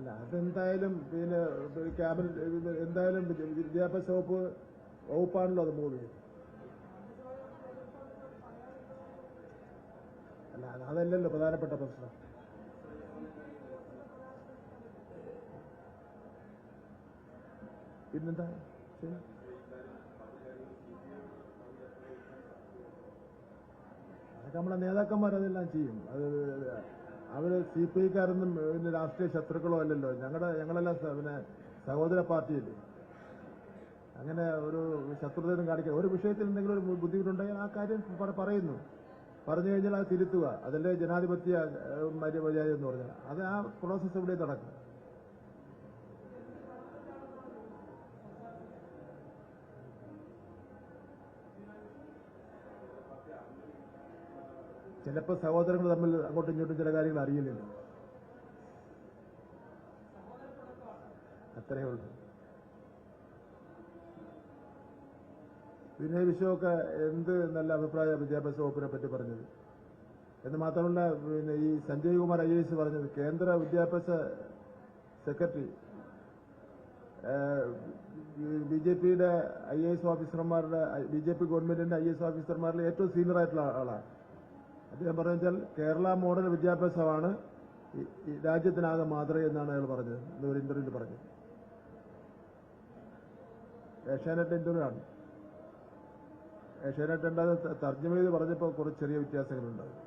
അല്ല അതെന്തായാലും പിന്നെ ക്യാബിനറ്റ് എന്തായാലും വിദ്യാഭ്യാസ വകുപ്പാണല്ലോ അത് മൂവ് ചെയ്ത്. അല്ല അതല്ലല്ലോ പ്രധാനപ്പെട്ട പ്രശ്നം. പിന്നെന്താ അതൊക്കെ നമ്മളെ നേതാക്കന്മാർ അതെല്ലാം ചെയ്യും. അത് അവര് CPI-ക്കാരൊന്നും പിന്നെ രാഷ്ട്രീയ ശത്രുക്കളോ അല്ലല്ലോ. ഞങ്ങളെല്ലാം പിന്നെ സഹോദര പാർട്ടിയല്ലേ. അങ്ങനെ ഒരു ശത്രുതയും കാണിക്കുക. ഒരു വിഷയത്തിൽ എന്തെങ്കിലും ഒരു ബുദ്ധിമുട്ടുണ്ടെങ്കിൽ ആ കാര്യം പറയുന്നു. പറഞ്ഞു കഴിഞ്ഞാൽ അത് തിരുത്തുക. അതല്ലേ ജനാധിപത്യ മര്യാദ എന്ന് പറഞ്ഞാൽ. അത് ആ പ്രോസസ് ഇവിടെ നടക്കും. ചിലപ്പോൾ സഹോദരങ്ങൾ തമ്മിൽ അങ്ങോട്ടും ഇങ്ങോട്ടും ചില കാര്യങ്ങൾ അറിയില്ലല്ലോ. അത്രയേ ഉള്ളൂ. പിന്നെ ഈ വിഷയമൊക്കെ എന്ത് നല്ല അഭിപ്രായ വിദ്യാഭ്യാസ വകുപ്പിനെ പറ്റി പറഞ്ഞത് എന്ന് മാത്രമല്ല, പിന്നെ ഈ സഞ്ജയ് കുമാർ IAS പറഞ്ഞത് കേന്ദ്ര വിദ്യാഭ്യാസ സെക്രട്ടറി BJP-യുടെ IAS ഓഫീസർമാരുടെ BJP ഗവൺമെന്റിന്റെ IAS ഓഫീസർമാരിൽ ഏറ്റവും സീനിയർ ആയിട്ടുള്ള ആളാണ്. അദ്ദേഹം പറഞ്ഞാൽ കേരള മോഡൽ വിദ്യാഭ്യാസമാണ് രാജ്യത്തിനാകെ മാതൃക എന്നാണ് അയാൾ പറഞ്ഞത്. ഒരു ഇന്റർവ്യൂവിൽ പറഞ്ഞത്. ഏഷ്യാനെറ്റ് ഇന്റർവ്യൂ ആണ്. ഏഷ്യാനെറ്റ് തർജ്ജമ ചെയ്ത് പറഞ്ഞപ്പോൾ കുറച്ച് ചെറിയ വ്യത്യാസങ്ങളുണ്ടാകും.